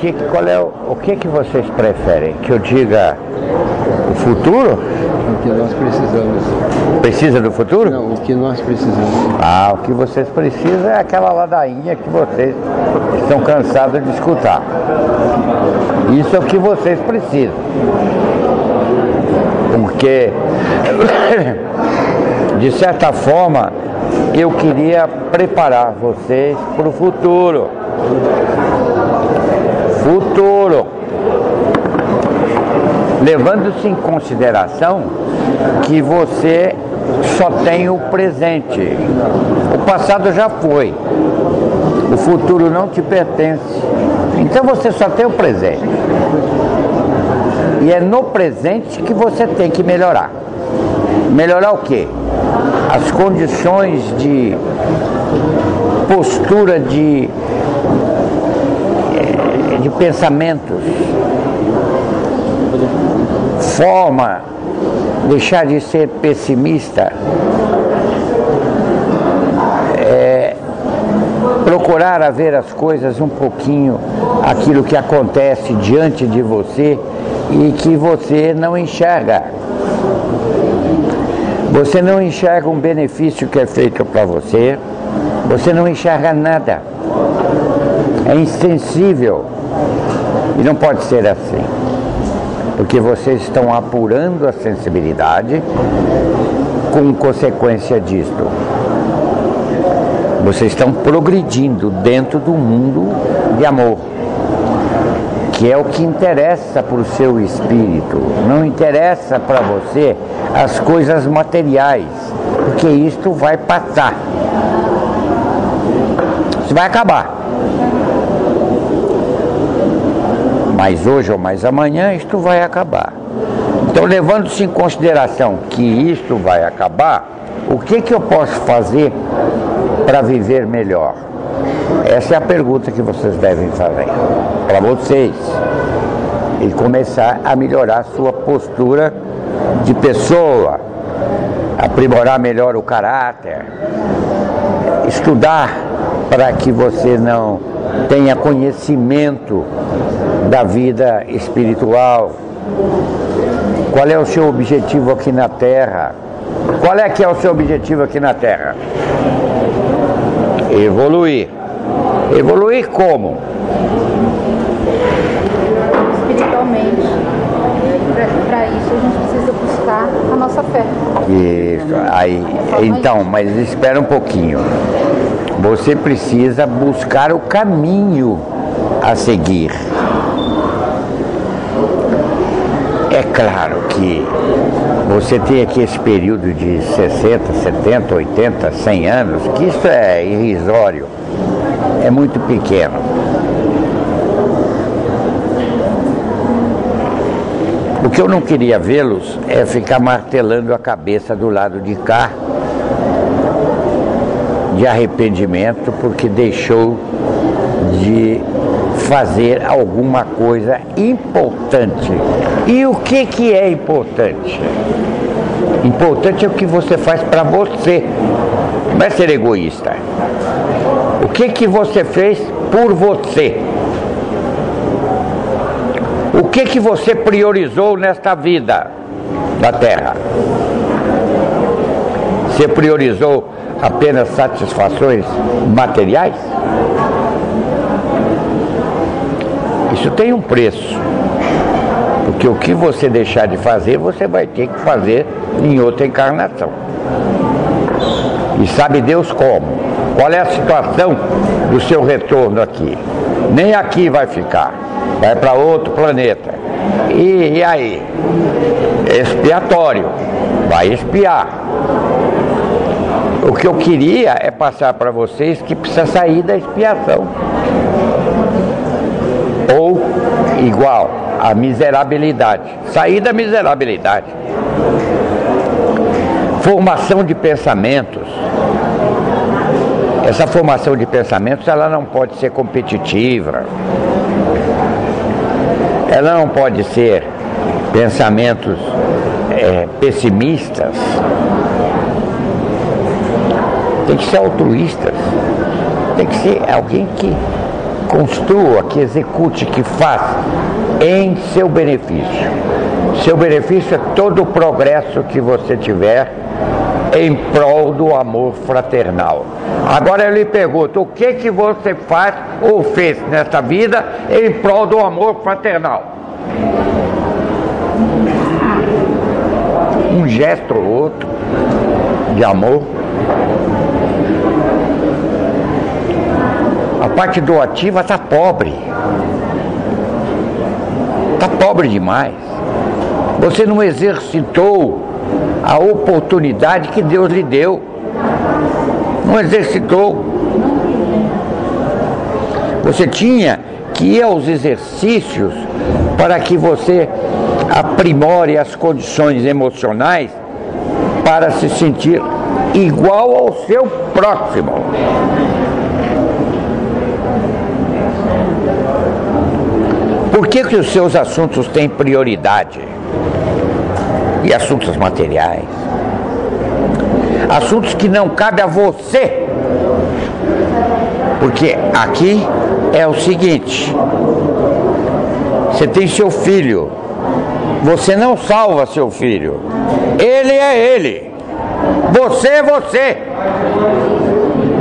o que vocês preferem? Que eu diga o futuro? O que nós precisamos. Precisa do futuro? Não, o que nós precisamos. Ah, o que vocês precisam é aquela ladainha que vocês estão cansados de escutar. Isso é o que vocês precisam. Porque, de certa forma, eu queria preparar vocês para o futuro. Levando-se em consideração que você só tem o presente. O passado já foi. O futuro não te pertence. Então você só tem o presente. E é no presente que você tem que melhorar. Melhorar o quê? As condições de postura de pensamentos, forma, deixar de ser pessimista, procurar a ver as coisas um pouquinho, aquilo que acontece diante de você e que você não enxerga. Você não enxerga um benefício que é feito para você, você não enxerga nada, é insensível e não pode ser assim, porque vocês estão apurando a sensibilidade com consequência disto. Vocês estão progredindo dentro do mundo de amor, que é o que interessa para o seu espírito. Não interessa para você as coisas materiais, porque isto vai passar. Isso vai acabar. Mas hoje ou mais amanhã isto vai acabar. Então, levando-se em consideração que isto vai acabar, o que eu posso fazer para viver melhor? Essa é a pergunta que vocês devem fazer para vocês e começar a melhorar a sua postura de pessoa, aprimorar melhor o caráter, estudar para que você não tenha conhecimento da vida espiritual. Qual é o seu objetivo aqui na Terra? Qual é que é o seu objetivo aqui na Terra? Evoluir. Evoluir como? Espiritualmente. Para isso a gente precisa buscar a nossa fé. Isso. Aí, então, mas espera um pouquinho. Você precisa buscar o caminho a seguir. É claro que você tem aqui esse período de 60, 70, 80, 100 anos, que isso é irrisório, é muito pequeno. O que eu não queria vê-los é ficar martelando a cabeça do lado de cá, de arrependimento, porque deixou de fazer alguma coisa importante. E o que é importante? Importante é o que você faz para você, não é ser egoísta. O que você fez por você? O que você priorizou nesta vida da Terra? Você priorizou apenas satisfações materiais? Isso tem um preço, porque o que você deixar de fazer, você vai ter que fazer em outra encarnação. E sabe Deus como? Qual é a situação do seu retorno aqui? Nem aqui vai ficar, vai para outro planeta. E aí? Expiatório, vai expiar. O que eu queria é passar para vocês que precisa sair da expiação. Ou igual a miserabilidade, sair da miserabilidade. Formação de pensamentos. Essa formação de pensamentos, ela não pode ser competitiva, ela não pode ser pensamentos pessimistas, tem que ser altruístas, tem que ser alguém que construa, que execute, que faça em seu benefício. Seu benefício é todo o progresso que você tiver em prol do amor fraternal. Agora eu lhe pergunto, o que você faz ou fez nesta vida em prol do amor fraternal? Um gesto ou outro de amor? A parte doativa está pobre. Está pobre demais. Você não exercitou a oportunidade que Deus lhe deu. Não exercitou. Você tinha que ir aos exercícios para que você aprimore as condições emocionais para se sentir igual ao seu próximo. Por que os seus assuntos têm prioridade? E assuntos materiais? Assuntos que não cabem a você. Porque aqui é o seguinte: você tem seu filho, você não salva seu filho, ele é ele, você é você.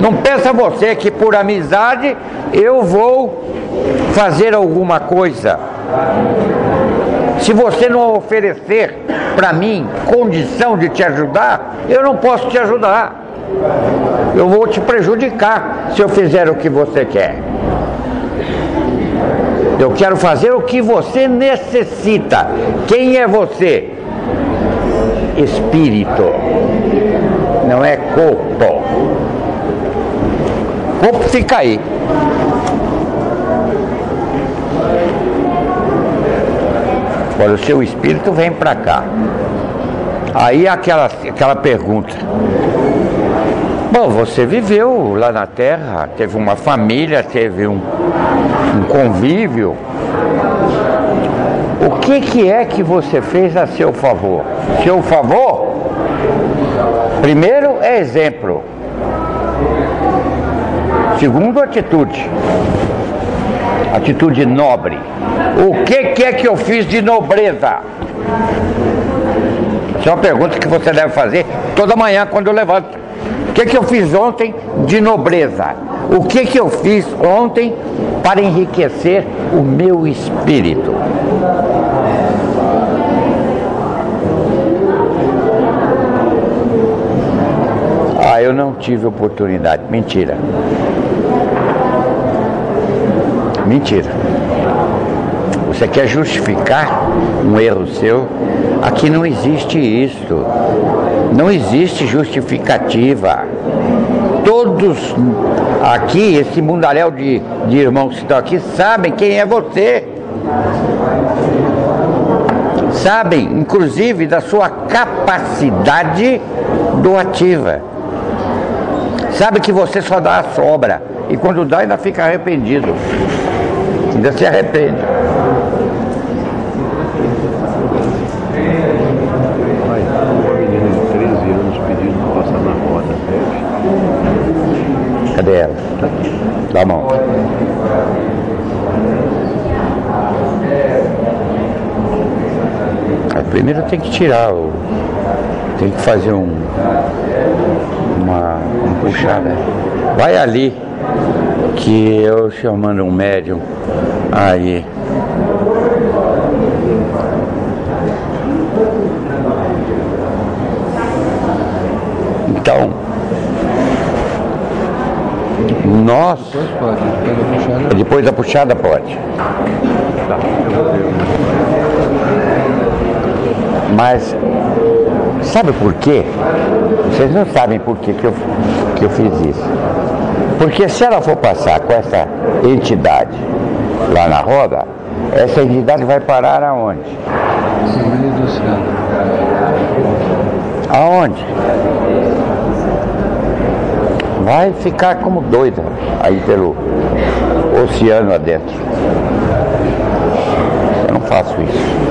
Não pensa você que por amizade eu vou fazer alguma coisa. Se você não oferecer para mim condição de te ajudar, eu não posso te ajudar. Eu vou te prejudicar se eu fizer o que você quer. Eu quero fazer o que você necessita. Quem é você? Espírito, não é corpo. Corpo fica aí. Olha, o seu espírito vem para cá. Aí aquela pergunta: bom, você viveu lá na Terra, teve uma família, teve um convívio. O que é que você fez a seu favor? Seu favor, primeiro, é exemplo. Segundo, atitude. Atitude nobre. O que é que eu fiz de nobreza? Essa é uma pergunta que você deve fazer toda manhã quando eu levanto. O que eu fiz ontem de nobreza? O que eu fiz ontem para enriquecer o meu espírito? Ah, eu não tive oportunidade. Mentira. Mentira. Você quer justificar um erro seu? Aqui não existe isso. Não existe justificativa. Todos aqui, esse mundaréu de irmãos que estão aqui, sabem quem é você. Sabem, inclusive, da sua capacidade doativa. Sabe que você só dá a sobra. E quando dá, ainda fica arrependido. Ainda se arrepende. Pai, uma menina de 13 anos pedindo para passar na roda. Cadê ela? Tá aqui. Dá a mão. Primeiro tem que tirar o... Tem que fazer uma puxada. Vai ali, que eu chamando um médium aí. Então, nós... Depois da puxada pode. Tá, eu vou ver. Mas, sabe por quê? Vocês não sabem por quê que eu fiz isso. Porque se ela for passar com essa entidade lá na roda, essa entidade vai parar aonde? No meio do oceano. Aonde? Vai ficar como doida aí pelo oceano adentro. Eu não faço isso.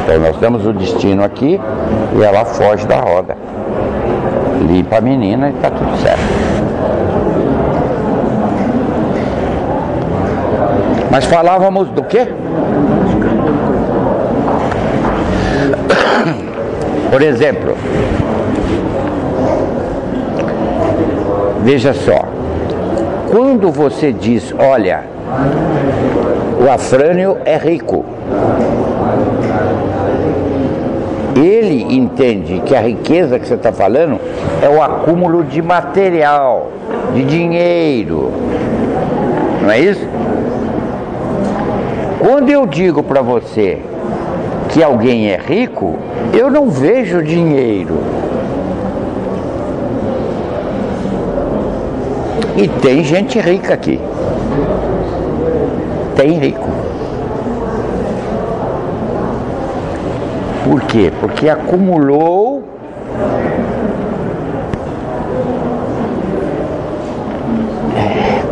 Então nós temos o destino aqui e ela foge da roda. Limpa a menina e está tudo certo. Mas falávamos do quê? Por exemplo, veja só, quando você diz, olha, o Afrânio é rico, ele entende que a riqueza que você está falando é o acúmulo de material, de dinheiro, não é isso? Quando eu digo para você que alguém é rico, eu não vejo dinheiro. E tem gente rica aqui. Tem rico. Por quê? Porque acumulou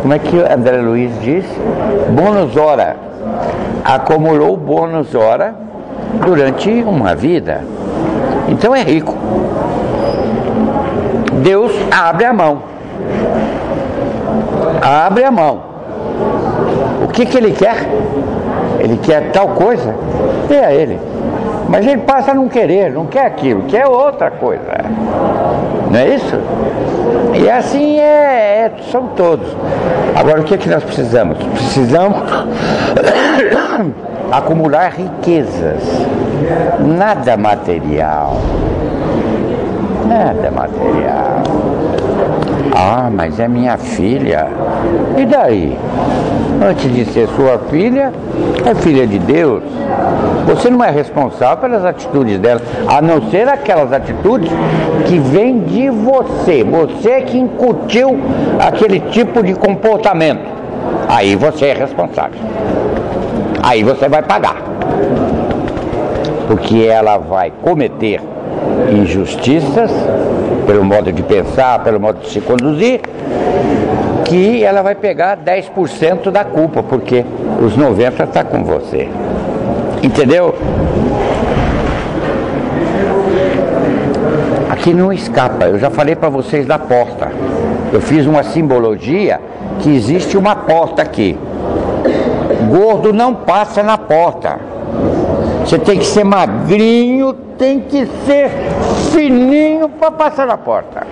como é que o André Luiz diz? Bônus hora. Acumulou bônus hora durante uma vida. Então é rico. Deus abre a mão. Abre a mão. O que ele quer? Ele quer tal coisa? Dê a ele. Mas ele passa a não querer, não quer aquilo, quer outra coisa. Não é isso? E assim são todos. Agora o que nós precisamos? Precisamos acumular riquezas. Nada material. Nada material. Ah, mas é minha filha. E daí? Antes de ser sua filha, é filha de Deus. Você não é responsável pelas atitudes dela, a não ser aquelas atitudes que vêm de você. Você que incutiu aquele tipo de comportamento. Aí você é responsável. Aí você vai pagar. Porque ela vai cometer injustiças, pelo modo de pensar, pelo modo de se conduzir, que ela vai pegar 10% da culpa, porque os 90% está com você. Entendeu? Aqui não escapa. Eu já falei para vocês da porta. Eu fiz uma simbologia que existe uma porta aqui. Gordo não passa na porta. Você tem que ser magrinho, tem que ser fininho para passar na porta.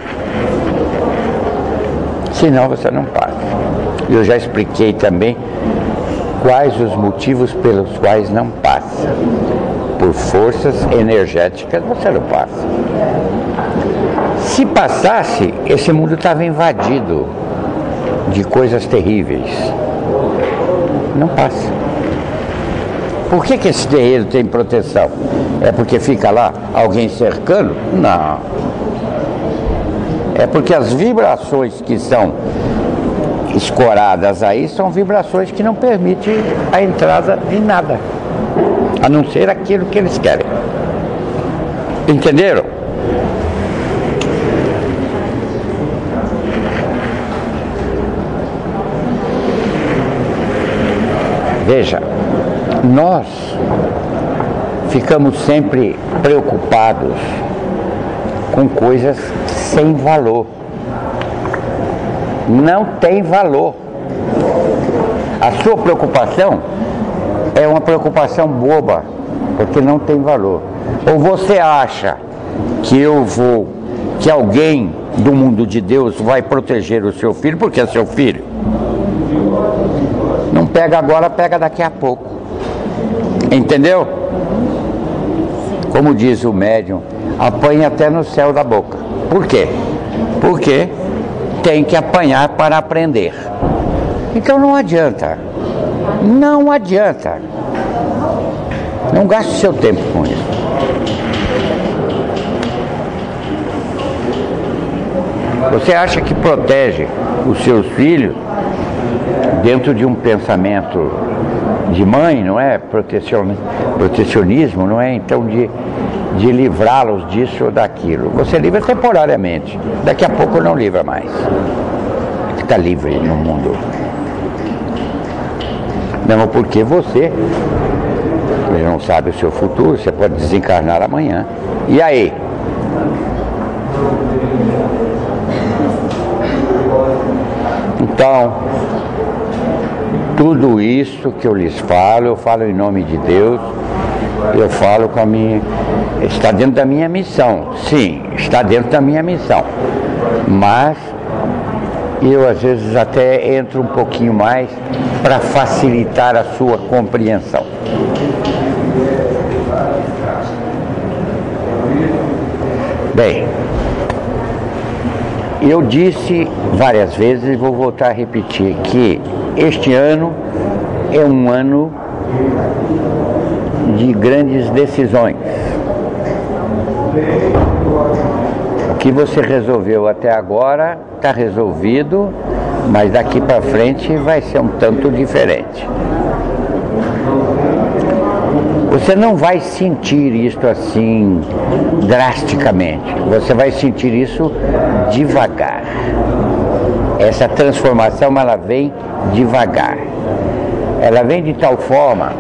Senão você não passa. Eu já expliquei também quais os motivos pelos quais não passa. Por forças energéticas você não passa. Se passasse, esse mundo estava invadido de coisas terríveis. Não passa. Por que esse terreiro tem proteção? É porque fica lá alguém cercando? Não. É porque as vibrações que são escoradas aí são vibrações que não permitem a entrada de nada, a não ser aquilo que eles querem. Entenderam? Veja, nós ficamos sempre preocupados com coisas sem valor. Não tem valor. A sua preocupação é uma preocupação boba, porque não tem valor. Ou você acha que alguém do mundo de Deus vai proteger o seu filho, porque é seu filho? Não pega agora, pega daqui a pouco. Entendeu? Como diz o médium, apanha até no céu da boca. Por quê? Porque tem que apanhar para aprender. Então não adianta. Não adianta. Não gaste seu tempo com isso. Você acha que protege os seus filhos dentro de um pensamento de mãe, não é? Protecionismo, não é? Então de livrá-los disso ou daquilo. Você livra temporariamente. Daqui a pouco não livra mais. Fica livre no mundo. Não, porque você não sabe o seu futuro, você pode desencarnar amanhã. E aí? Então, Tudo isso que eu lhes falo, eu falo em nome de Deus, eu falo com a minha... Está dentro da minha missão, sim, está dentro da minha missão. Mas eu às vezes até entro um pouquinho mais para facilitar a sua compreensão. Bem, eu disse várias vezes e vou voltar a repetir que este ano é um ano de grandes decisões. O que você resolveu até agora está resolvido, mas daqui para frente vai ser um tanto diferente. Você não vai sentir isso assim drasticamente, você vai sentir isso devagar. Essa transformação ela vem devagar. Ela vem de tal forma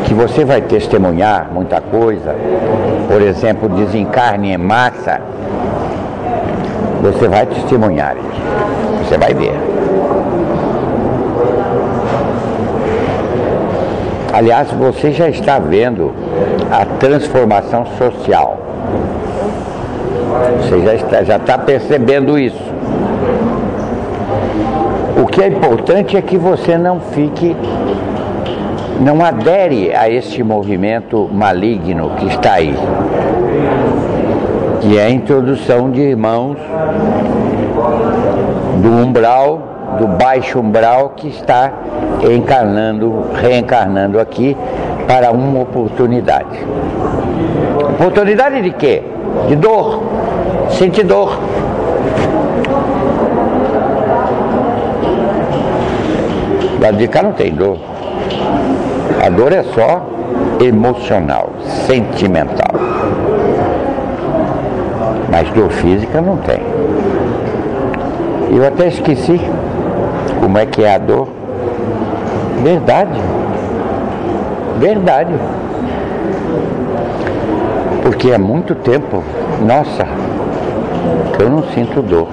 que você vai testemunhar muita coisa. Por exemplo, desencarne em massa. Você vai testemunhar isso. Você vai ver. Aliás, você já está vendo a transformação social. Você já está percebendo isso. O que é importante é que você não adere a este movimento maligno que está aí, que é a introdução de irmãos do umbral, do baixo umbral, que está reencarnando aqui para uma oportunidade. Oportunidade de quê? De dor, sentir dor. Do lado de cá não tem dor. A dor é só emocional, sentimental. Mas dor física não tem. Eu até esqueci como é que é a dor. Verdade. Verdade. Porque há muito tempo, nossa, eu não sinto dor.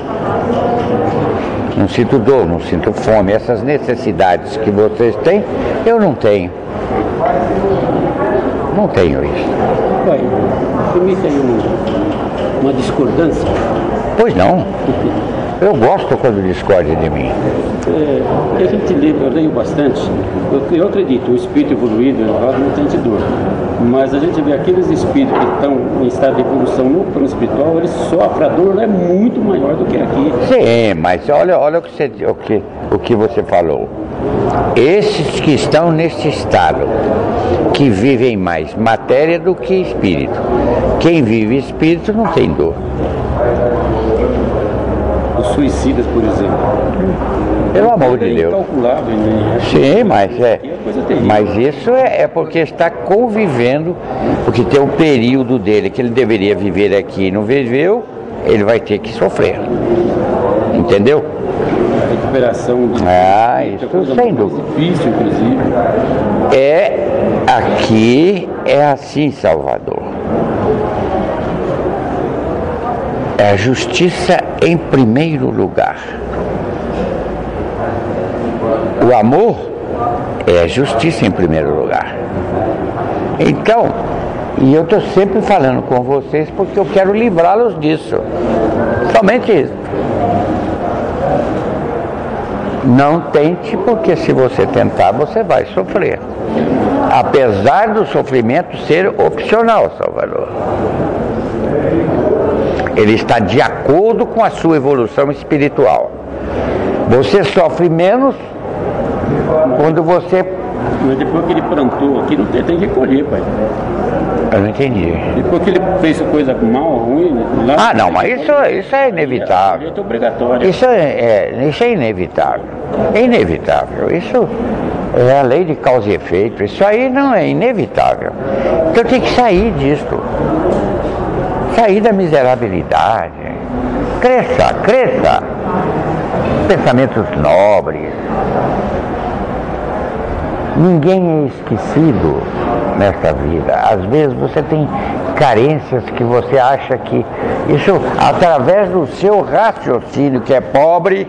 Não sinto dor, não sinto fome. Essas necessidades que vocês têm, eu não tenho. Não tenho isso. Pai, permite aí uma discordância? Pois não. Eu gosto quando discorde de mim. A gente lê, eu leio bastante. Eu acredito, o espírito evoluído, elevado, não tem dor. Mas a gente vê aqueles espíritos que estão em estado de evolução no plano espiritual, eles sofrem, a dor é muito maior do que aqui. Sim, mas olha o que você falou. Esses que estão neste estado, que vivem mais matéria do que espírito. Quem vive espírito não tem dor. Os suicidas, por exemplo. Pelo amor de Deus. Incalculável, né? Sim, mas isso é porque está convivendo, porque tem um período dele que ele deveria viver aqui e não viveu, ele vai ter que sofrer. Entendeu? A recuperação de isso sem dúvida. Difícil, inclusive. Aqui é assim, Salvador. É a justiça em primeiro lugar. O amor é a justiça em primeiro lugar. Então, e eu estou sempre falando com vocês porque eu quero livrá-los disso. Somente isso. Não tente, porque se você tentar, você vai sofrer. Apesar do sofrimento ser opcional, Salvador. Ele está de acordo com a sua evolução espiritual. Você sofre menos quando você... Mas depois que ele plantou aqui, não tem que colher, pai. Eu não entendi. Depois que ele fez coisa mal, ruim... Lá não, mas isso é inevitável. É obrigatório. Isso é inevitável. É inevitável. Isso é a lei de causa e efeito. Isso aí não é inevitável. Então tem que sair disso. Sair da miserabilidade. Cresça. Pensamentos nobres. Ninguém é esquecido nesta vida. Às vezes você tem carências que você acha que isso, através do seu raciocínio que é pobre,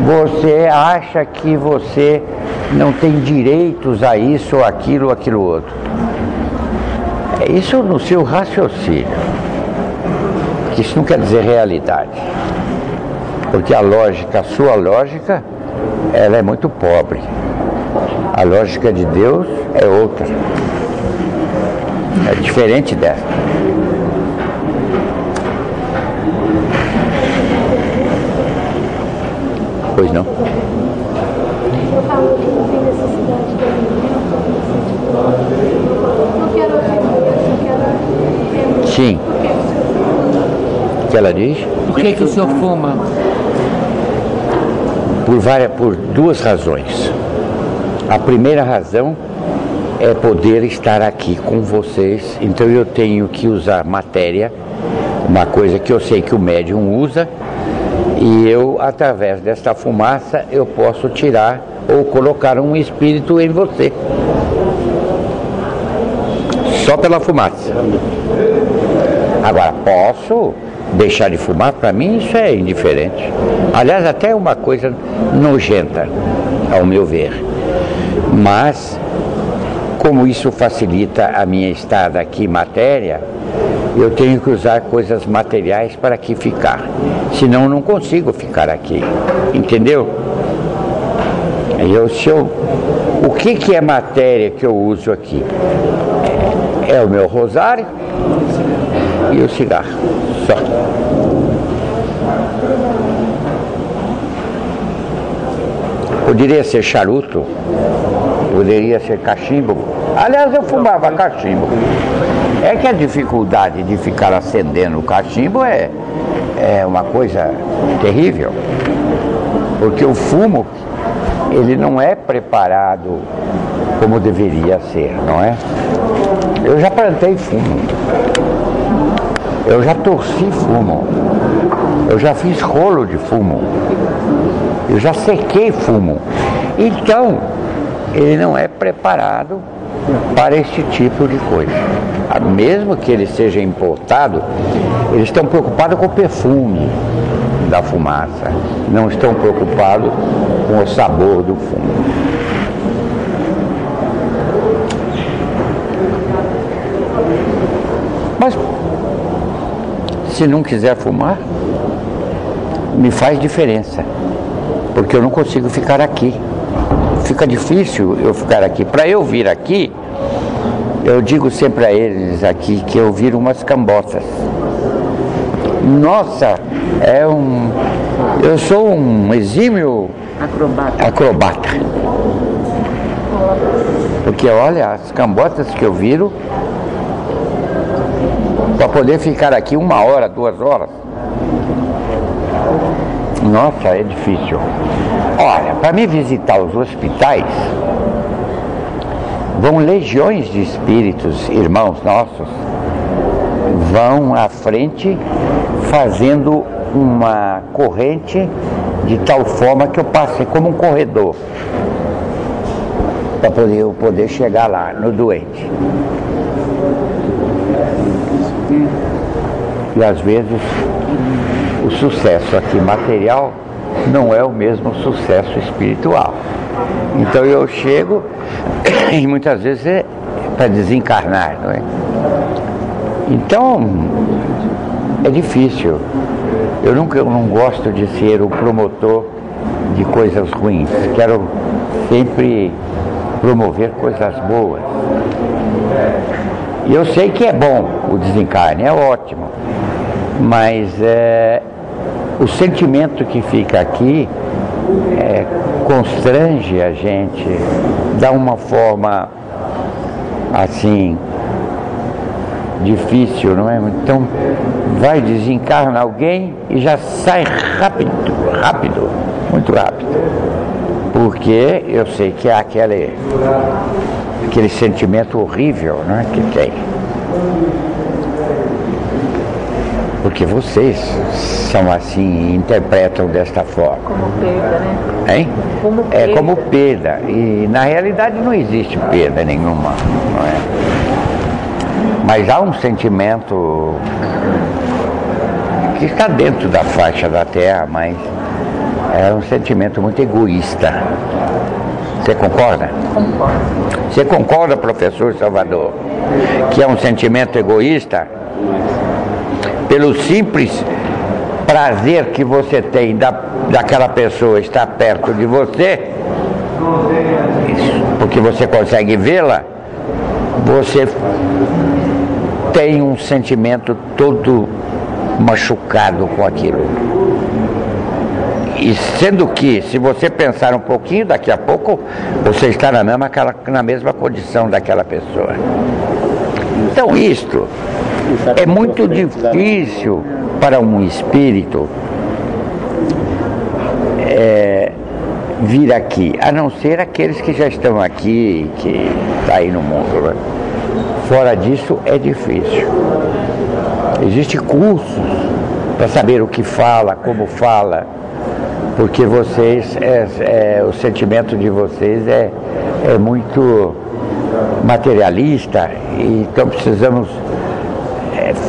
você acha que você não tem direitos a isso ou aquilo ou aquilo outro. É isso no seu raciocínio. Isso não quer dizer realidade. Porque a lógica, a sua lógica, ela é muito pobre. A lógica de Deus é outra. É diferente dessa. Pois não? Eu falo que não tem necessidade de alimento, não quero alimento, Sim. O que ela diz? Por que o senhor fuma? Por duas razões. A primeira razão é poder estar aqui com vocês. Então eu tenho que usar matéria, uma coisa que eu sei que o médium usa, e eu, através desta fumaça, eu posso tirar ou colocar um espírito em você. Só pela fumaça. Agora, posso deixar de fumar? Para mim isso é indiferente. Aliás, até é uma coisa nojenta, ao meu ver. Mas, como isso facilita a minha estada aqui em matéria, eu tenho que usar coisas materiais para aqui ficar. Senão eu não consigo ficar aqui. Entendeu? O que é matéria que eu uso aqui? É o meu rosário e o cigarro. Só. Poderia ser charuto, poderia ser cachimbo. Aliás, eu fumava cachimbo. É que a dificuldade de ficar acendendo o cachimbo é uma coisa terrível. Porque o fumo, ele não é preparado como deveria ser, não é? Eu já plantei fumo. Eu já torci fumo. Eu já fiz rolo de fumo. Eu já sequei fumo. Então, ele não é preparado para esse tipo de coisa. Mesmo que ele seja importado, eles estão preocupados com o perfume da fumaça. Não estão preocupados com o sabor do fumo. Mas, se não quiser fumar, me faz diferença. Porque eu não consigo ficar aqui. Fica difícil eu ficar aqui. Para eu vir aqui, eu digo sempre a eles aqui que eu viro umas cambotas. Nossa, eu sou um exímio acrobata. Porque olha, as cambotas que eu viro, para poder ficar aqui 1 hora, 2 horas. Nossa, é difícil. Olha, para me visitar os hospitais, vão legiões de espíritos, irmãos nossos, vão à frente fazendo uma corrente de tal forma que eu passei como um corredor para eu poder chegar lá no doente. E às vezes o sucesso aqui material não é o mesmo sucesso espiritual. Então eu chego e muitas vezes é para desencarnar, não é? Então é difícil. Eu não gosto de ser o promotor de coisas ruins. Quero sempre promover coisas boas. E eu sei que é bom o desencarne, é ótimo. Mas o sentimento que fica aqui constrange a gente, dá uma forma assim difícil, não é? Então vai desencarna alguém e já sai rápido, muito rápido, porque eu sei que é aquele sentimento horrível, não é, que tem. Porque vocês são assim, interpretam desta forma. Como perda, né? Hein? Como perda. É como perda. E na realidade não existe perda nenhuma, não é? Mas há um sentimento que está dentro da faixa da Terra, mas é um sentimento muito egoísta. Você concorda? Concordo. Você concorda, professor Salvador, que é um sentimento egoísta? Pelo simples prazer que você tem daquela pessoa estar perto de você, porque você consegue vê-la, você tem um sentimento todo machucado com aquilo. E sendo que, se você pensar um pouquinho, daqui a pouco você está na mesma condição daquela pessoa. Então isto é muito difícil para um espírito vir aqui, a não ser aqueles que já estão aqui, que está aí no mundo, né? Fora disso é difícil. Existem cursos para saber o que fala, como fala, porque vocês, o sentimento de vocês é muito materialista, e então precisamos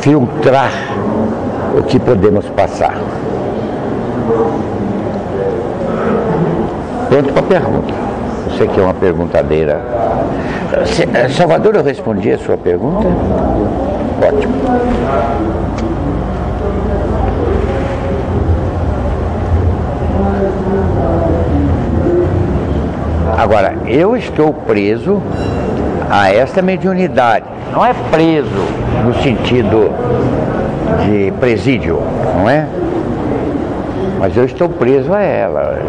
filtrar o que podemos passar. Pronto para a pergunta. Você que é uma perguntadeira. Salvador, eu respondi a sua pergunta? Ótimo. Agora, eu estou preso a esta mediunidade. Não é preso no sentido de presídio, não é? Mas eu estou preso a ela.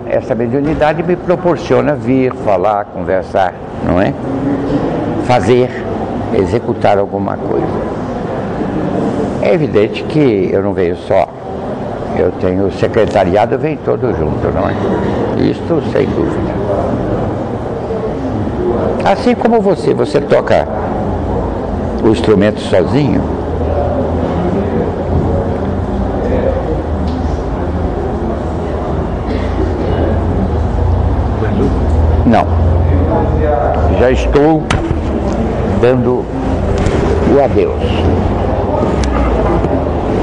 Essa mediunidade me proporciona vir, falar, conversar, não é? Fazer, executar alguma coisa. É evidente que eu não venho só. Eu tenho o secretariado, vem todo junto, não é? Isto sem dúvida. Assim como você toca o instrumento sozinho. Não. Já estou dando o adeus.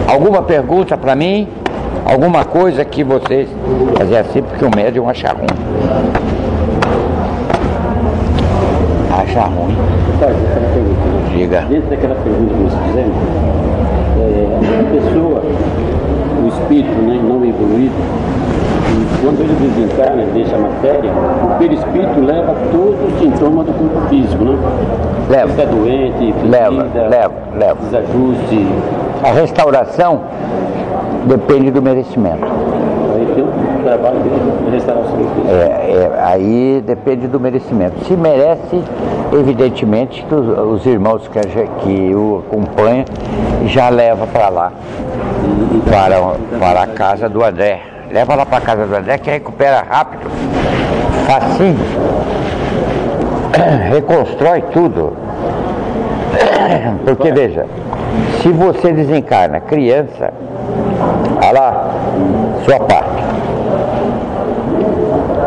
Alguma pergunta para mim? Alguma coisa que vocês fazer assim, porque o médium acha ruim. Acha ruim. Diga. Dentro daquela pergunta que nós fizemos, a pessoa, o espírito, né, não evoluído, quando ele desencarna, ele deixa a matéria, o perispírito leva todo o sintoma do corpo físico, né? Leva. Fica doente, Leva. desajuste. A restauração depende do merecimento. Aí tem um trabalho de restauração. Aí depende do merecimento. Se merece, evidentemente que os irmãos que o acompanham já leva para lá, para a casa do André. Leva lá para a casa do André, que recupera rápido, facinho, reconstrói tudo. Porque veja, se você desencarna criança, olha lá, sua parte.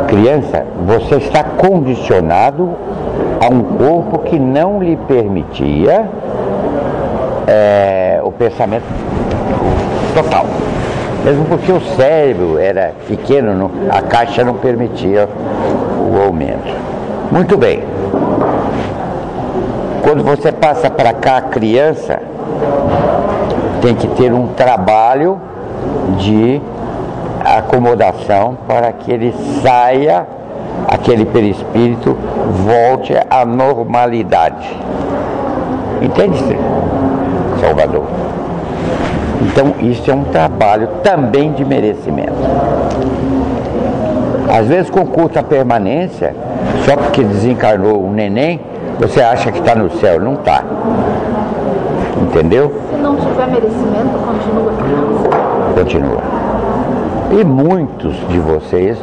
Criança, você está condicionado a um corpo que não lhe permitia o pensamento total. Mesmo porque o cérebro era pequeno, a caixa não permitia o aumento. Muito bem. Quando você passa para cá, criança, tem que ter um trabalho de acomodação para que ele saia, aquele perispírito volte à normalidade. Entende, Salvador? Então isso é um trabalho também de merecimento. Às vezes com curta permanência, só porque desencarnou um neném, você acha que está no céu, não está. Entendeu? Se não tiver merecimento, continua criança. Continua. E muitos de vocês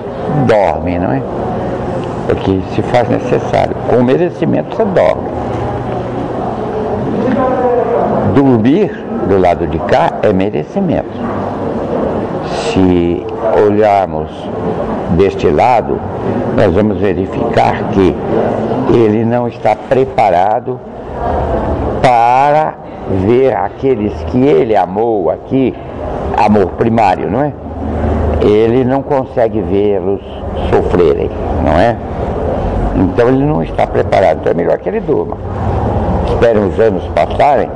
dormem, não é? Porque se faz necessário. Com merecimento você dorme. Dormir do lado de cá é merecimento. Se olharmos deste lado, nós vamos verificar que ele não está preparado para ver aqueles que ele amou aqui, amor primário, não é? ele não consegue vê-los sofrerem, não é? Então ele não está preparado, então é melhor que ele durma. Espere os anos passarem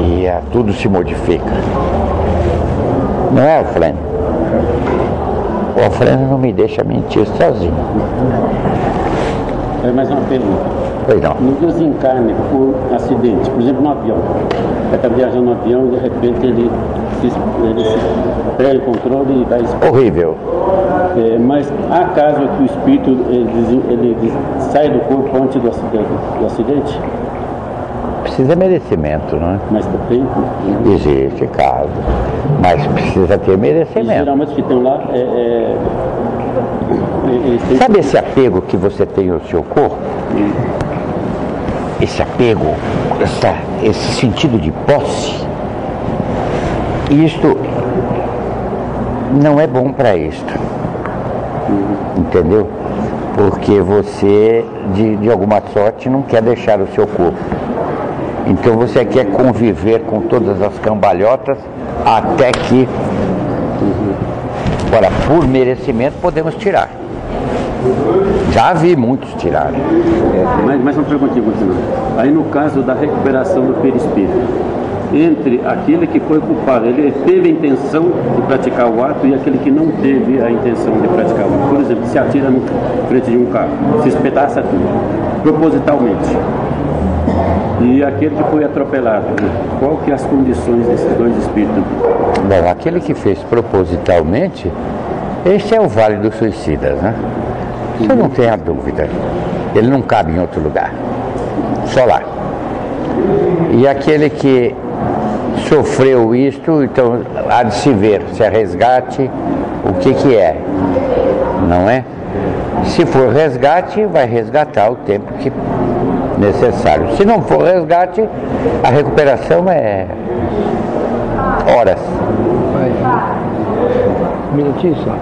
e tudo se modifica. Não é, Alfredo? O Alfredo não me deixa mentir sozinho. É mais uma pergunta. Pois não. No desencarne por acidente, por exemplo, no avião. Ele está viajando no avião e de repente ele se perde o controle e vai explodir. Horrível. Mas há caso que o espírito ele sai do corpo antes do acidente? Precisa merecimento, não é? Mas tem? Existe caso, mas precisa ter E merecimento. geralmente o que tem lá Sabe esse apego que você tem ao seu corpo? Esse apego, esse sentido de posse, isto não é bom para isto, entendeu? Porque você, de alguma sorte, não quer deixar o seu corpo. Então você quer conviver com todas as cambalhotas até que, agora, por merecimento, podemos tirar. Já vi muitos tirarem. Mais uma perguntinha, continuando. Aí no caso da recuperação do perispírito, entre aquele que foi culpado, ele teve a intenção de praticar o ato e aquele que não teve a intenção de praticar o ato. Por exemplo, se atira na frente de um carro, se espedaça tudo, propositalmente. E aquele que foi atropelado, qual que é as condições desses dois espíritos? Bom, aquele que fez propositalmente, este é o Vale dos Suicidas, né? Você não tem a dúvida. Ele não cabe em outro lugar. Só lá. E aquele que sofreu isto, então há de se ver se é resgate, o que é, não é? Se for resgate, vai resgatar o tempo que necessário. Se não for resgate, a recuperação é horas. Um minutinho só.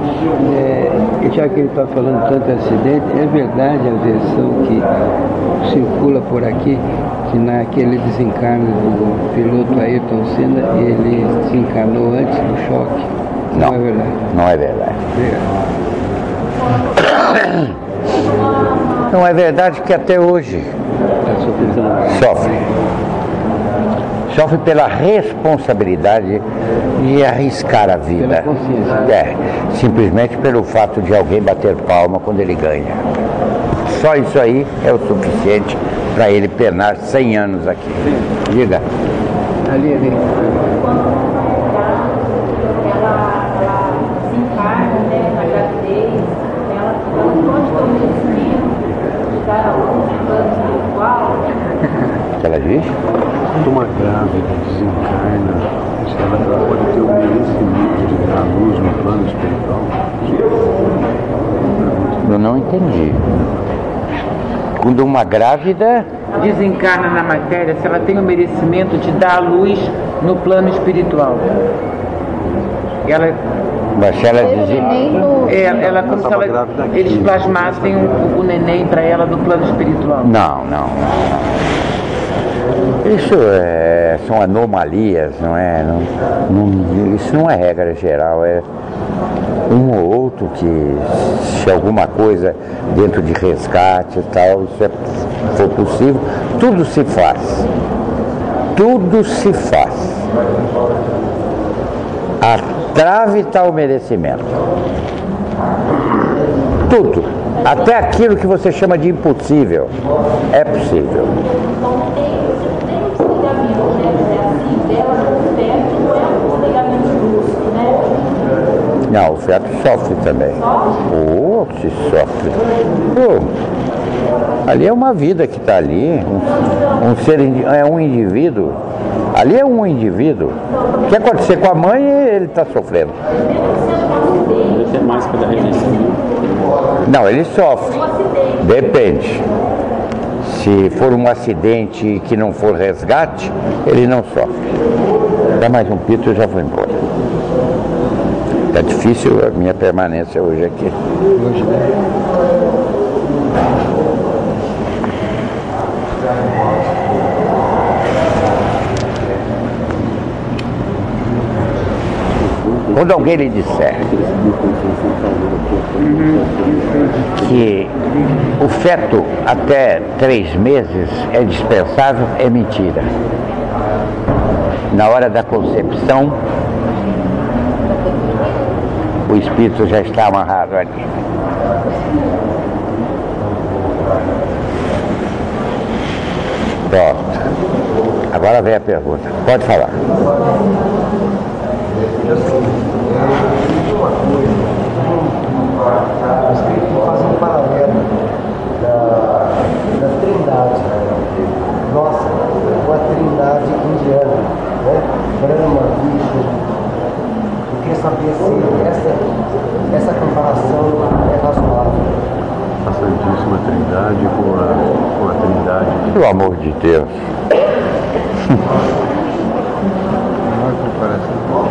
Já que ele está falando tanto de acidente, é verdade a versão que circula por aqui, que naquele desencarne do piloto Ayrton Senna, ele desencarnou antes do choque? Não, não é verdade. Não é verdade. Obrigado. Não é verdade que até hoje sofre. Sofre pela responsabilidade de arriscar a vida. Pela consciência. Simplesmente pelo fato de alguém bater palma quando ele ganha. Só isso aí é o suficiente para ele penar 100 anos aqui. Diga. Ali. Ela desencarna, né, na gravidez, ela pode ter o merecimento de dar a luz no plano espiritual. O que ela diz? Quando uma grávida desencarna, ela pode ter o merecimento de dar a luz no plano espiritual? Eu não entendi. Quando uma grávida desencarna na matéria, se ela tem o merecimento de dar a luz no plano espiritual. Ela, mas se ela diz... ela como se eles plasmassem o neném para ela do plano espiritual. Não. Isso são anomalias, não é? Isso não é regra geral, é um ou outro que, se alguma coisa dentro de resgate e tal, isso for possível, tudo se faz. Tudo se faz. A trave está o merecimento. Tudo. Até aquilo que você chama de impossível é possível. Não, o feto sofre também. Se sofre. Ali é uma vida que está ali, um ser, é um indivíduo. Ali é um indivíduo. O que acontecer com a mãe, ele está sofrendo. Deve ser mais pela rejeição. Não, ele sofre. Depende. Se for um acidente que não for resgate, ele não sofre. Dá mais um pito e eu já vou embora. Tá difícil a minha permanência hoje aqui. Hoje, né? Quando alguém lhe disser que o feto até 3 meses é dispensável, é mentira. Na hora da concepção, o espírito já está amarrado ali. Pronto. Agora vem a pergunta. Pode falar. Faz um paralelo da trindade nossa com a trindade indiana, né? Brahma, Vishnu. Eu queria saber se essa comparação é razoável. A Santíssima Trindade com a Trindade. Pelo amor de Deus.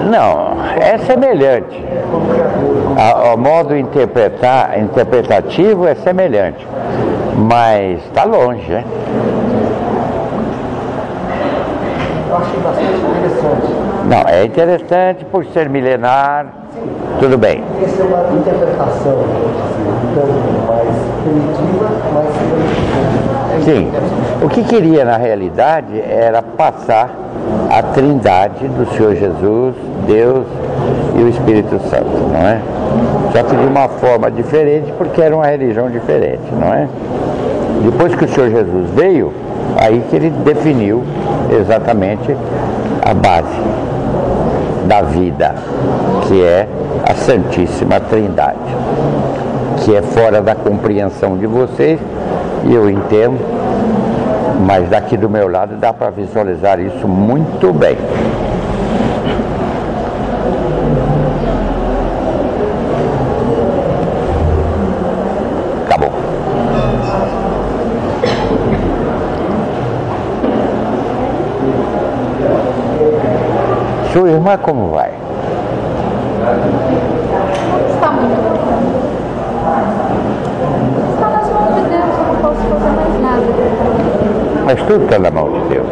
Não, é semelhante. O modo interpretativo é semelhante, mas está longe, né? Eu achei bastante interessante. Não, é interessante por ser milenar, tudo bem. Essa é uma interpretação tanto mais primitiva, mais Sim, o que queria na realidade era passar a trindade do Senhor Jesus, Deus e o Espírito Santo, não é? Só que de uma forma diferente, porque era uma religião diferente, não é? Depois que o Senhor Jesus veio, aí que ele definiu exatamente a base da vida, que é a Santíssima Trindade, que é fora da compreensão de vocês, e eu entendo, mas daqui do meu lado dá para visualizar isso muito bem. Acabou. Sua irmã como vai? Está muito bem. Está nas mãos de Deus, eu não posso fazer mais nada. Mas tudo está na mão de Deus.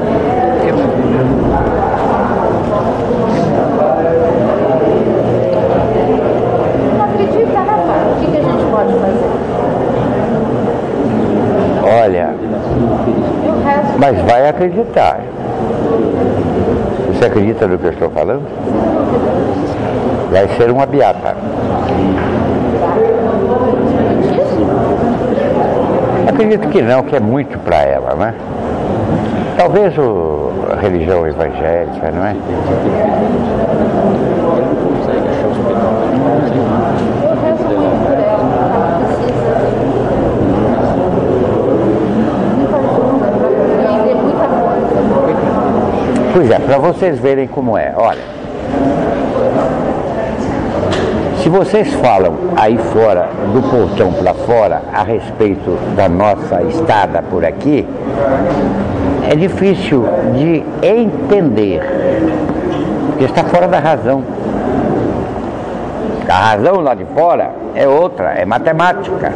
Não acredita, né, pai? O que a gente pode fazer? Olha, Eu rezo. mas vai acreditar. Você acredita no que eu estou falando? Vai ser uma beata. Acredito que não, que é muito para ela, né? Talvez a religião evangélica, não é? Eu rezo muito por ela. Ela precisa muita ajuda para aprender muita coisa. Pois é, para vocês verem como é. Olha, se vocês falam aí fora, do portão para fora, a respeito da nossa estada por aqui, é difícil de entender, porque está fora da razão. A razão lá de fora é outra, é matemática.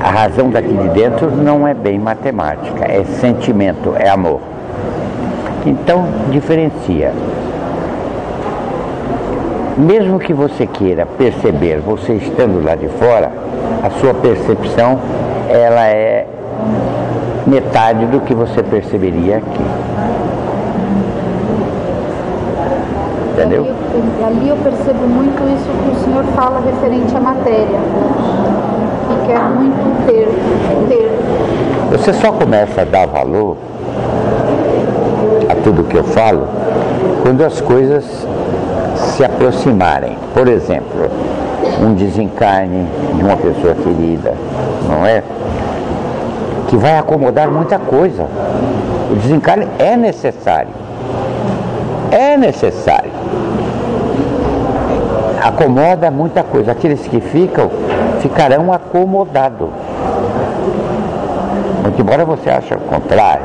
A razão daqui de dentro não é bem matemática, é sentimento, é amor. Então, diferencia. Mesmo que você queira perceber, você estando lá de fora, a sua percepção, ela é metade do que você perceberia aqui. Entendeu? Ali eu percebo muito isso que o senhor fala referente à matéria. Que quer muito ter. Você só começa a dar valor a tudo que eu falo quando as coisas se aproximarem. Por exemplo, um desencarne de uma pessoa querida, não é? Que vai acomodar muita coisa. O desencarne é necessário. É necessário. Acomoda muita coisa. Aqueles que ficam, ficarão acomodados. Muito embora você ache o contrário.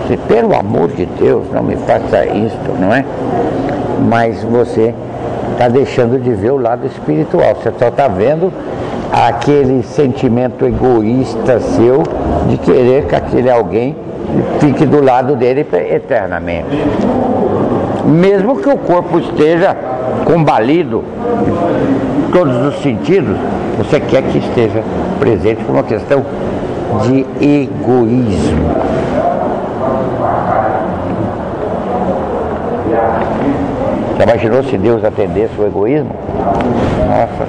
Se, pelo amor de Deus, não me faça isto, não é? Mas você está deixando de ver o lado espiritual. Você só está vendo aquele sentimento egoísta seu de querer que aquele alguém fique do lado dele eternamente. Mesmo que o corpo esteja combalido em todos os sentidos, você quer que esteja presente por uma questão de egoísmo. Já imaginou se Deus atendesse o egoísmo? Nossa.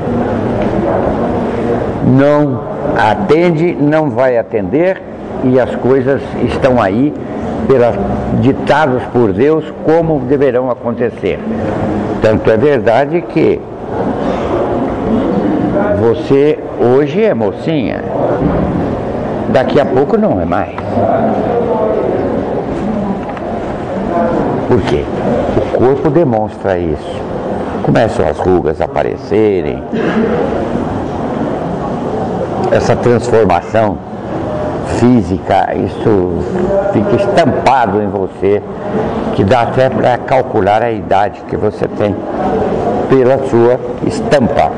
Não atende, não vai atender, e as coisas estão aí ditados por Deus como deverão acontecer. Tanto é verdade que você hoje é mocinha, daqui a pouco não é mais. Por quê? O corpo demonstra isso. Começam as rugas a aparecerem, essa transformação física, isso fica estampado em você, que dá até para calcular a idade que você tem pela sua estampa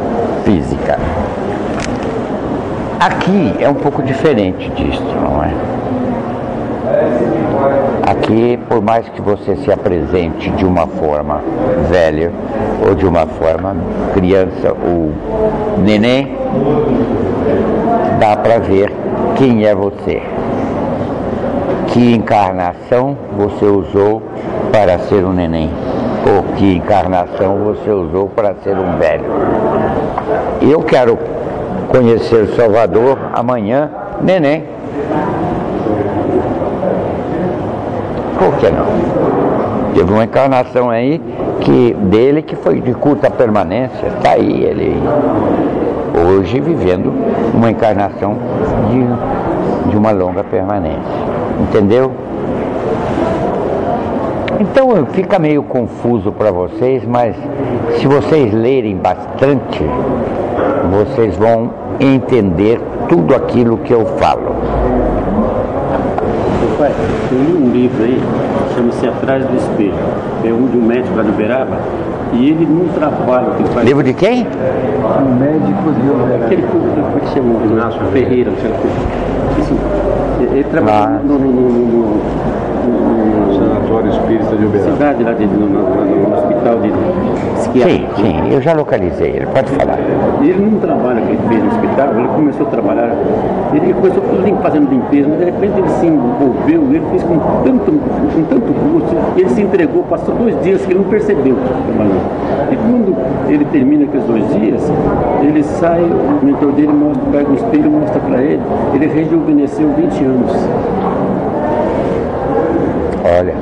física. Aqui é um pouco diferente disso, não é? Aqui, por mais que você se apresente de uma forma velha ou de uma forma criança ou neném, dá para ver quem é você. Que encarnação você usou para ser um neném? Ou que encarnação você usou para ser um velho? Eu quero conhecer o Salvador amanhã, neném. Por que não? Teve uma encarnação aí dele que foi de curta permanência. Está aí ele hoje vivendo uma encarnação de uma longa permanência. Entendeu? Então fica meio confuso para vocês, mas se vocês lerem bastante, vocês vão entender tudo aquilo que eu falo. Pai, eu li um livro aí, chama-se Atrás do Espelho. É um de um médico lá de Uberaba, e ele num trabalho que ele faz... Livro de quem? Um médico de Uberaba. Aquele que chama Ignacio Ferreira, assim, ele trabalha no Sanatório Espírita de Uberaba. cidade lá no hospital de psiquiátrico. Sim, eu já localizei ele, pode falar. Ele num trabalho que ele fez no hospital, ele começou a trabalhar, ele começou fazendo limpeza, mas de repente ele se envolveu, ele fez com tanto gosto, ele se entregou, passou 2 dias que ele não percebeu trabalhando. E quando ele termina aqueles 2 dias, ele sai, o mentor dele pega o espelho e mostra para ele, ele rejuvenesceu 20 anos. Olha,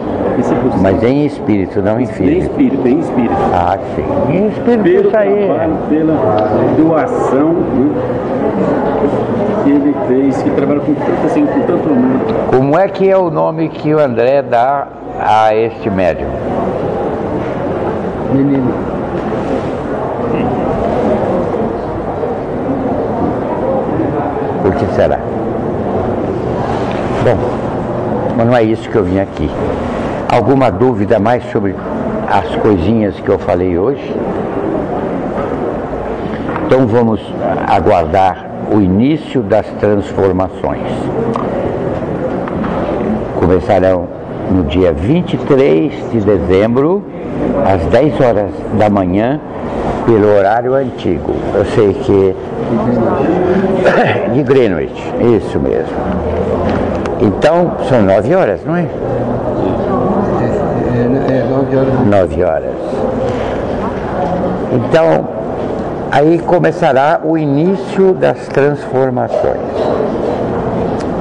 mas em espírito, não em físico. Em espírito. Ah, sim. Em espírito Pelo isso aí. trabalho, pela doação, né, que ele fez, que trabalha com tanto amor. Como é que é o nome que o André dá a este médium? Menino. Por que será? Bom, mas não é isso que eu vim aqui. Alguma dúvida mais sobre as coisinhas que eu falei hoje? Então vamos aguardar o início das transformações. Começarão no dia 23 de dezembro, às 10 horas da manhã, pelo horário antigo. Eu sei que de Greenwich, isso mesmo. Então, são 9 horas, não é? 9 horas. 9 horas. Então, aí começará o início das transformações.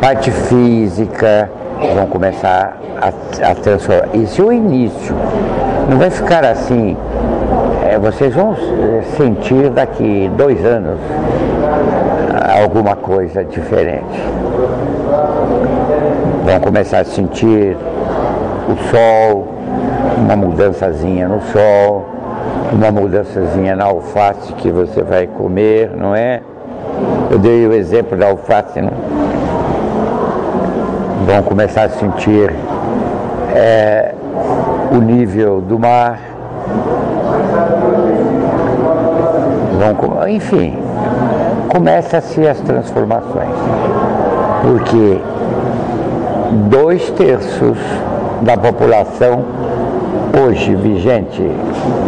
Parte física, vão começar a transformar. Isso é o início. Não vai ficar assim. Vocês vão sentir daqui 2 anos alguma coisa diferente. Vão começar a sentir o sol, uma mudançazinha no sol, uma mudançazinha na alface que você vai comer, não é? Eu dei o exemplo da alface, não? Vão começar a sentir o nível do mar, enfim, começa-se as transformações, porque 2/3 da população hoje vigente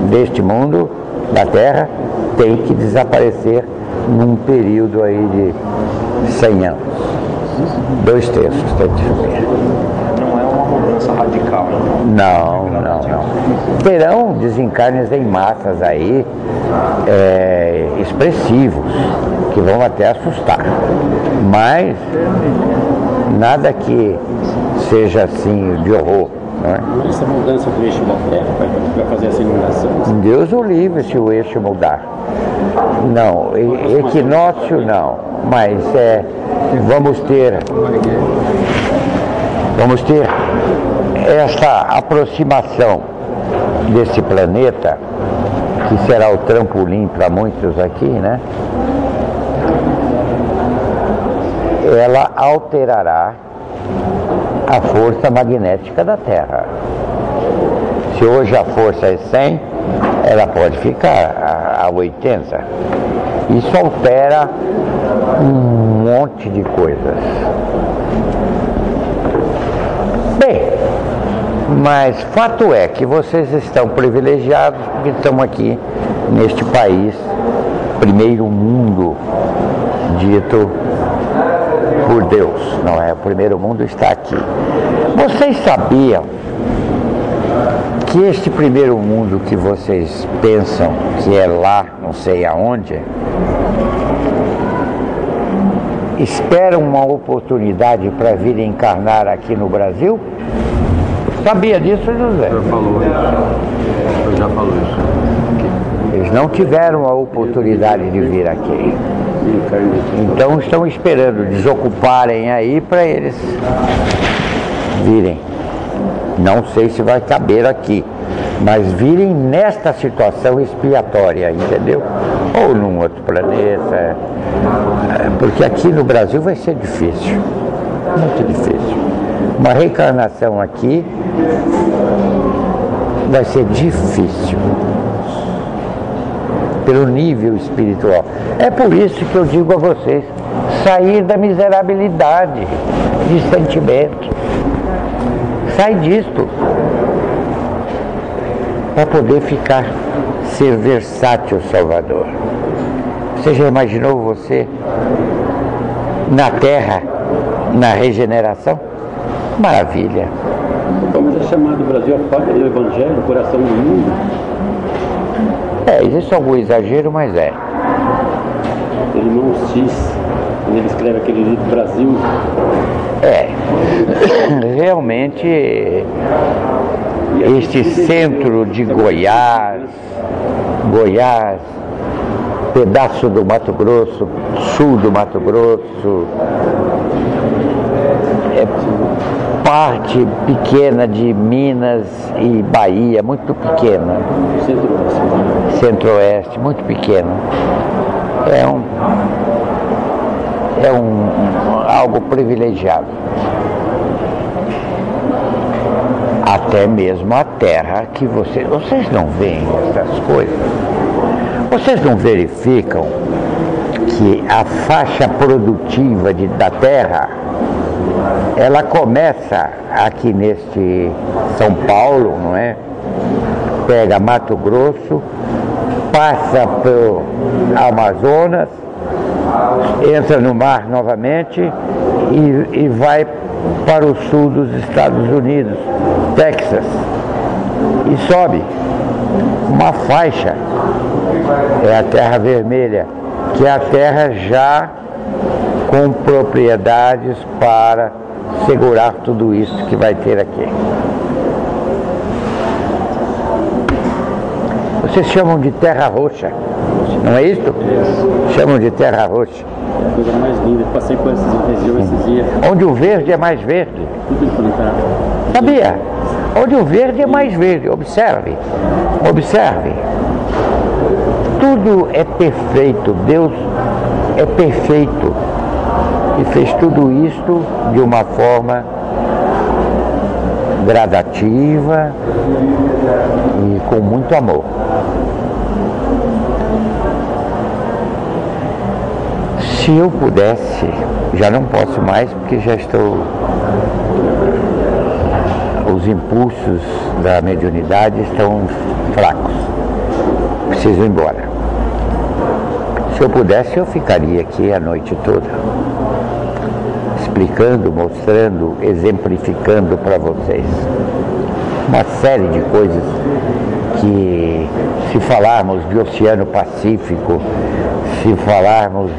deste mundo, da Terra, tem que desaparecer num período aí de 100 anos. 2/3 tem que subir. Não é uma mudança radical. Não. Terão desencarnes em massas aí, expressivos, que vão até assustar. Mas nada que seja assim de horror. Não é? Essa mudança do eixo da Terra vai fazer essa inundação? Deus o livre se o eixo mudar. Não, equinócio não, mas vamos ter essa aproximação desse planeta, que será o trampolim para muitos aqui, né? Ela alterará a força magnética da Terra. Se hoje a força é 100, ela pode ficar a 80. Isso altera um monte de coisas. Bem, mas fato é que vocês estão privilegiados porque estão aqui neste país, primeiro mundo, dito por Deus, não é? O primeiro mundo está aqui. Vocês sabiam que este primeiro mundo que vocês pensam que é lá, não sei aonde, esperam uma oportunidade para vir encarnar aqui no Brasil? Sabia disso, José? Eu já falou isso. Eles não tiveram a oportunidade de vir aqui. Então estão esperando desocuparem aí para eles virem. Não sei se vai caber aqui, mas virem nesta situação expiatória, entendeu? Ou num outro planeta, porque aqui no Brasil vai ser difícil, muito difícil. Uma reencarnação aqui vai ser difícil, pelo nível espiritual. É por isso que eu digo a vocês, sair da miserabilidade de sentimento. Sai disto, para poder ser versátil, Salvador. Você já imaginou você na Terra, na regeneração? Maravilha. Como é chamado o Brasil a pátria do Evangelho, o coração do mundo? Existe algum exagero, mas é. O irmão X, quando ele escreve aquele livro Brasil. Realmente, este centro de Goiás, pedaço do Mato Grosso, sul do Mato Grosso, parte pequena de Minas e Bahia, muito pequena. Centro-Oeste, muito pequena. Algo privilegiado. Até mesmo a terra que vocês não veem essas coisas. Vocês não verificam que a faixa produtiva da terra, ela começa aqui neste São Paulo, não é? Pega Mato Grosso, passa pelo Amazonas, entra no mar novamente e vai para o sul dos Estados Unidos, Texas, e sobe uma faixa, é a terra vermelha, que é a terra já com propriedades para segurar tudo isso que vai ter aqui. Vocês chamam de terra roxa, não é isso? Chamam de terra roxa. É a coisa mais linda, eu passei por essas regiões esses dias. Onde o verde é mais verde. Tudo implantado. Sabia? Onde o verde é mais verde. Observe. Tudo é perfeito. Deus é perfeito. E fez tudo isto de uma forma gradativa e com muito amor. Se eu pudesse, já não posso mais porque já estou... os impulsos da mediunidade estão fracos, preciso ir embora. Se eu pudesse, eu ficaria aqui a noite toda, explicando, mostrando, exemplificando para vocês uma série de coisas que, se falarmos de Oceano Pacífico, se falarmos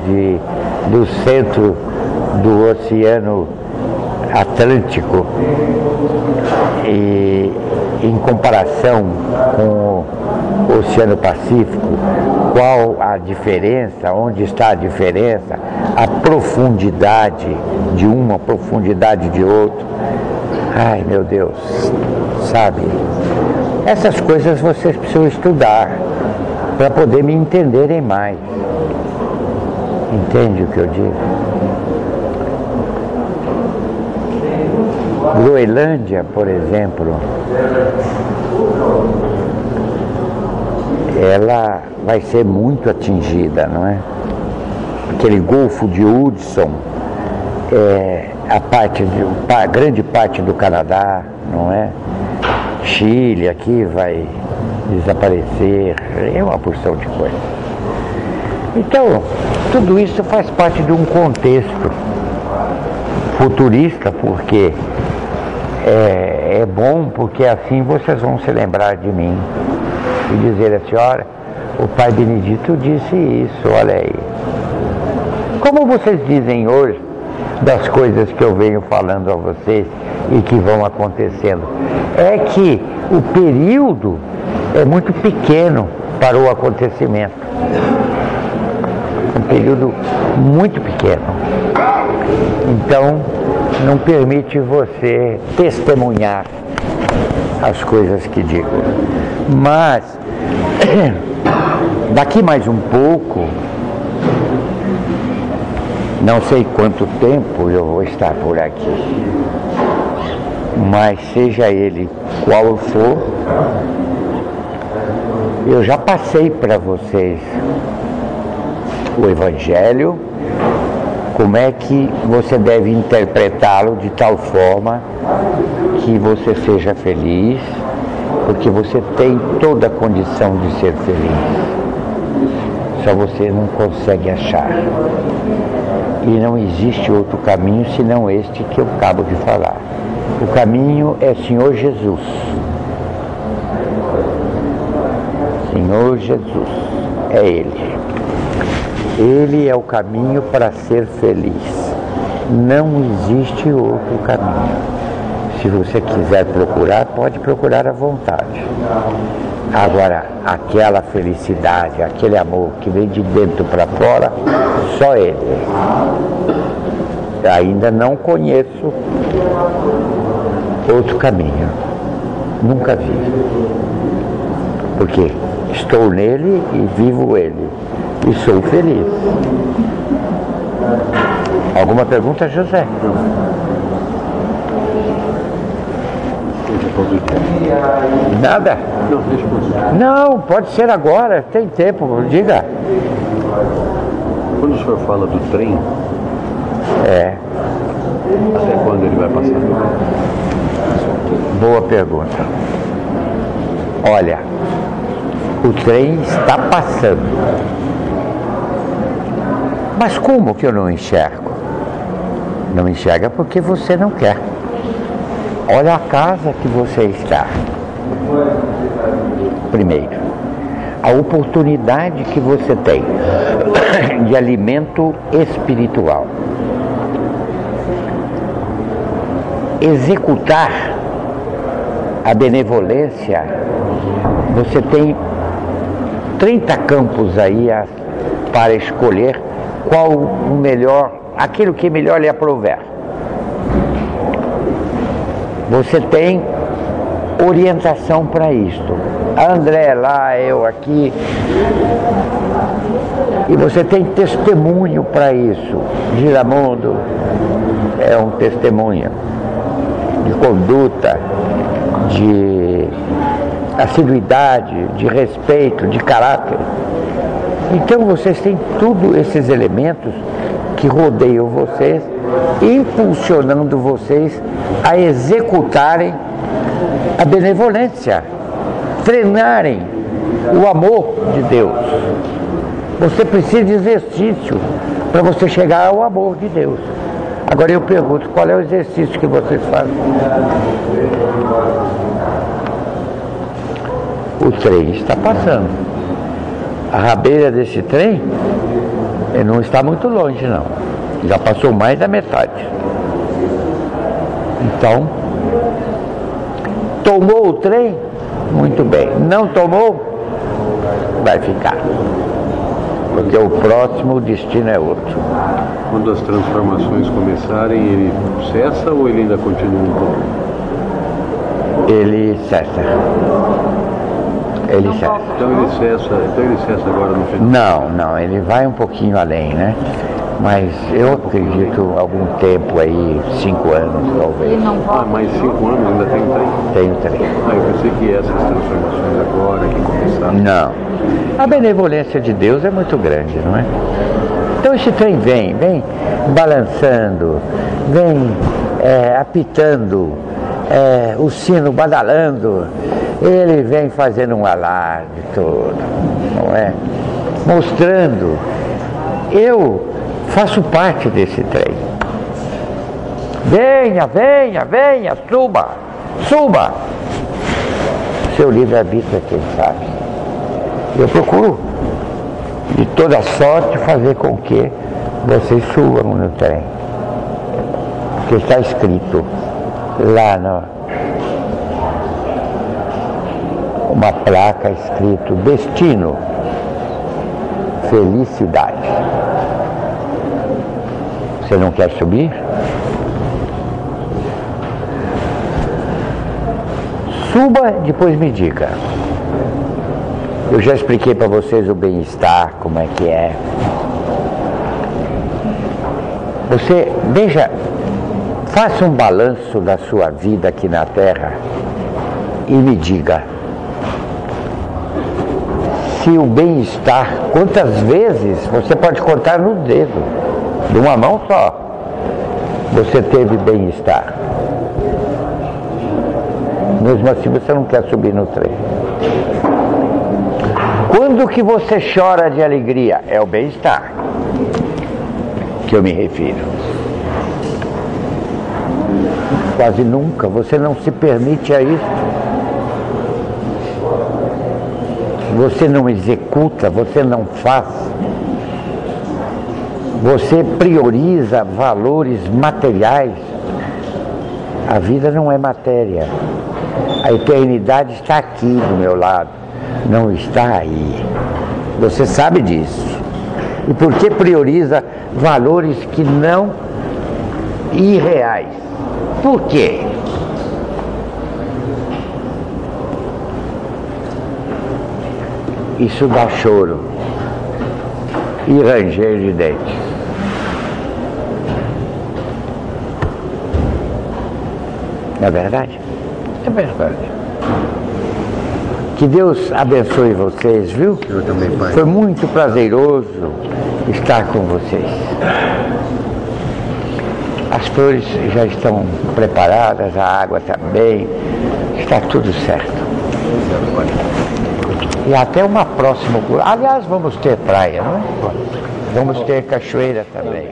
do centro do Oceano Atlântico, e em comparação com o Oceano Pacífico, qual a diferença, onde está a diferença, a profundidade de uma, a profundidade de outro. Ai, meu Deus, sabe? Essas coisas vocês precisam estudar para poder me entenderem mais. Entende o que eu digo? Groenlândia, por exemplo, ela vai ser muito atingida, não é? Aquele Golfo de Hudson, a grande parte do Canadá, não é? Chile aqui vai desaparecer, é uma porção de coisa. Então, tudo isso faz parte de um contexto futurista, porque é bom, porque assim vocês vão se lembrar de mim e dizer assim, olha, o Pai Benedito disse isso, olha aí. Como vocês dizem hoje das coisas que eu venho falando a vocês e que vão acontecendo, é que o período é muito pequeno para o acontecimento. Um período muito pequeno. Então, não permite você testemunhar as coisas que digo. Mas, daqui mais um pouco, não sei quanto tempo eu vou estar por aqui, mas seja ele qual for, eu já passei para vocês o Evangelho, como é que você deve interpretá-lo de tal forma que você seja feliz, porque você tem toda a condição de ser feliz, só você não consegue achar. E não existe outro caminho senão este que eu acabo de falar. O caminho é Senhor Jesus. Senhor Jesus, é Ele. Ele é o caminho para ser feliz. Não existe outro caminho. Se você quiser procurar, pode procurar à vontade. Agora, aquela felicidade, aquele amor que vem de dentro para fora, só Ele. Eu ainda não conheço outro caminho. Nunca vi. Porque estou nele e vivo Ele. E sou feliz. Alguma pergunta, José? Nada? Não, pode ser agora, tem tempo, diga. Quando o senhor fala do trem, até quando ele vai passar? Boa pergunta. Olha, o trem está passando. Mas como que eu não enxergo? Não enxerga porque você não quer. Olha a casa que você está. Primeiro, a oportunidade que você tem de alimento espiritual. Executar a benevolência, você tem 30 campos aí para escolher qual o melhor, aquilo que melhor lhe aprouver. Você tem orientação para isto. André lá, eu aqui. E você tem testemunho para isso. Giramundo é um testemunho de conduta, de assiduidade, de respeito, de caráter. Então vocês têm todos esses elementos que rodeiam vocês impulsionando vocês a executarem a benevolência, treinarem o amor de Deus. Você precisa de exercício para você chegar ao amor de Deus. Agora eu pergunto, qual é o exercício que vocês fazem? O trem está passando. A rabeira desse trem não está muito longe, não. Já passou mais da metade. Então, tomou o trem? Muito bem. Não tomou? Vai ficar. Porque o próximo destino é outro. Quando as transformações começarem, ele cessa ou ele ainda continua um pouco? Ele cessa. Ele cessa. Então ele cessa agora no final? Não, ele vai um pouquinho além, né? Mas eu acredito algum tempo aí, 5 anos talvez. Mais 5 anos ainda tem um trem? Tem um trem. Eu pensei que essas transformações agora que começaram. Não. A benevolência de Deus é muito grande, não é? Então esse trem vem balançando, vem apitando, o sino badalando, ele vem fazendo um alarde todo, não é? Mostrando, eu faço parte desse trem. Venha, suba. Seu livre-arbítrio é quem sabe. Eu procuro de toda sorte fazer com que vocês subam no trem. Porque está escrito lá uma placa escrito destino, felicidade. Você não quer subir? Suba, depois me diga. Eu já expliquei para vocês o bem-estar, como é que é. Você, veja, faça um balanço da sua vida aqui na Terra e me diga se o bem-estar, quantas vezes você pode contar no dedo, de uma mão só, você teve bem-estar. Mesmo assim você não quer subir no trem. Quando que você chora de alegria? É o bem-estar que eu me refiro. Quase nunca, você não se permite a isso. Você não executa, você não faz. Você prioriza valores materiais. A vida não é matéria. A eternidade está aqui do meu lado, não está aí. Você sabe disso. E por que prioriza valores que não irreais? Por quê? Isso dá choro e ranger de dentes. Não é verdade? É verdade. Que Deus abençoe vocês, viu? Eu também, pai. Foi muito prazeroso estar com vocês. As flores já estão preparadas, a água também, está tudo certo. E até uma próxima. Aliás, vamos ter praia, não é? Vamos ter cachoeira também.